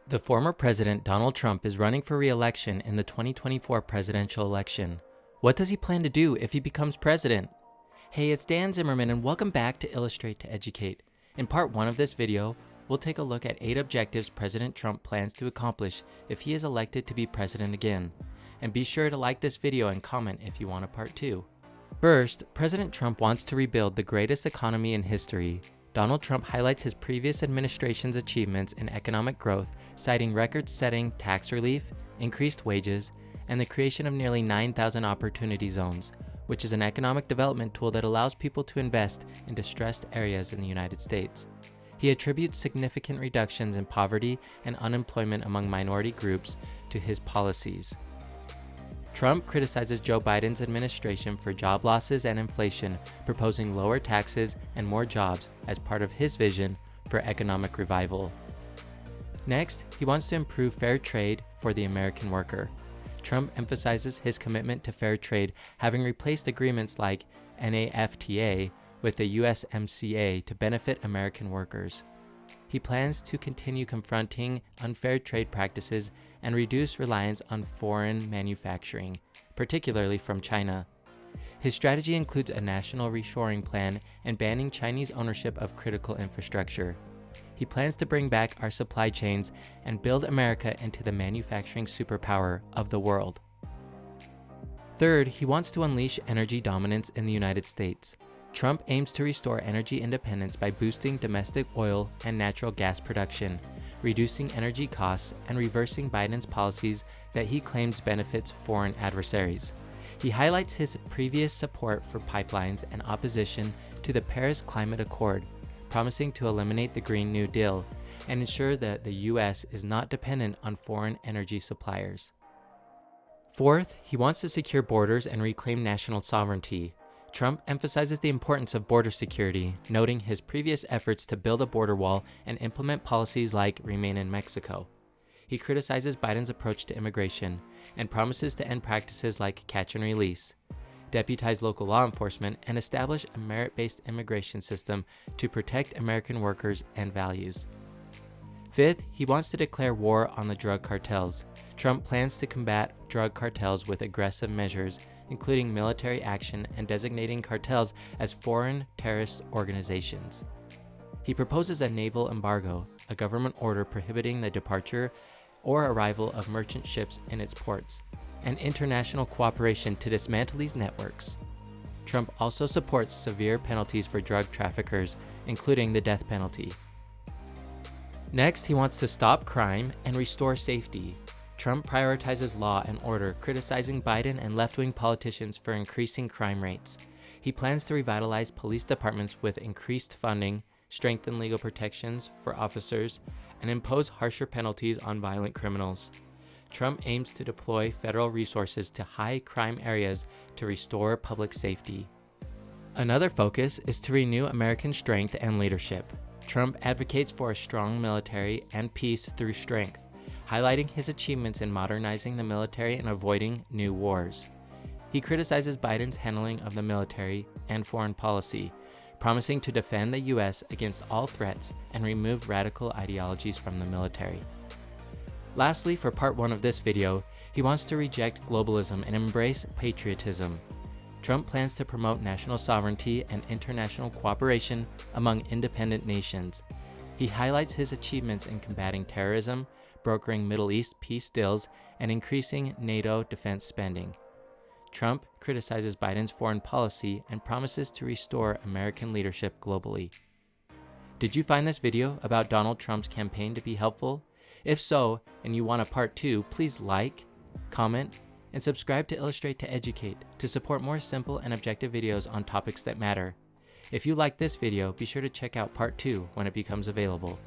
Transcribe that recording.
The former president Donald Trump is running for re-election in the 2024 presidential election. What does he plan to do if he becomes president? Hey, it's Dan Zimmerman and welcome back to Illustrate to Educate. In part 1 of this video, we'll take a look at 8 objectives President Trump plans to accomplish if he is elected to be president again. And be sure to like this video and comment if you want a part 2. First, President Trump wants to rebuild the greatest economy in history. Donald Trump highlights his previous administration's achievements in economic growth, citing record-setting tax relief, increased wages, and the creation of nearly 9,000 opportunity zones, which is an economic development tool that allows people to invest in distressed areas in the United States. He attributes significant reductions in poverty and unemployment among minority groups to his policies. Trump criticizes Joe Biden's administration for job losses and inflation, proposing lower taxes and more jobs as part of his vision for economic revival. Next, he wants to improve fair trade for the American worker. Trump emphasizes his commitment to fair trade, having replaced agreements like NAFTA with the USMCA to benefit American workers. He plans to continue confronting unfair trade practices and reduce reliance on foreign manufacturing, particularly from China. His strategy includes a national reshoring plan and banning Chinese ownership of critical infrastructure. He plans to bring back our supply chains and build America into the manufacturing superpower of the world. Third, he wants to unleash energy dominance in the United States. Trump aims to restore energy independence by boosting domestic oil and natural gas production, reducing energy costs, and reversing Biden's policies that he claims benefits foreign adversaries. He highlights his previous support for pipelines and opposition to the Paris Climate Accord, promising to eliminate the Green New Deal and ensure that the U.S. is not dependent on foreign energy suppliers. Fourth, he wants to secure borders and reclaim national sovereignty. Trump emphasizes the importance of border security, noting his previous efforts to build a border wall and implement policies like Remain in Mexico. He criticizes Biden's approach to immigration and promises to end practices like catch and release, deputize local law enforcement, and establish a merit-based immigration system to protect American workers and values. Fifth, he wants to declare war on the drug cartels. Trump plans to combat drug cartels with aggressive measures, including military action and designating cartels as foreign terrorist organizations. He proposes a naval embargo, a government order prohibiting the departure or arrival of merchant ships in its ports, and international cooperation to dismantle these networks. Trump also supports severe penalties for drug traffickers, including the death penalty. Next, he wants to stop crime and restore safety. Trump prioritizes law and order, criticizing Biden and left-wing politicians for increasing crime rates. He plans to revitalize police departments with increased funding, strengthen legal protections for officers, and impose harsher penalties on violent criminals. Trump aims to deploy federal resources to high-crime areas to restore public safety. Another focus is to renew American strength and leadership. Trump advocates for a strong military and peace through strength, highlighting his achievements in modernizing the military and avoiding new wars. He criticizes Biden's handling of the military and foreign policy, promising to defend the U.S. against all threats and remove radical ideologies from the military. Lastly, for part 1 of this video, he wants to reject globalism and embrace patriotism. Trump plans to promote national sovereignty and international cooperation among independent nations. He highlights his achievements in combating terrorism, brokering Middle East peace deals, and increasing NATO defense spending. Trump criticizes Biden's foreign policy and promises to restore American leadership globally. Did you find this video about Donald Trump's campaign to be helpful? If so, and you want a part 2, please like, comment, and subscribe to Illustrate to Educate to support more simple and objective videos on topics that matter. If you like this video, be sure to check out part 2 when it becomes available.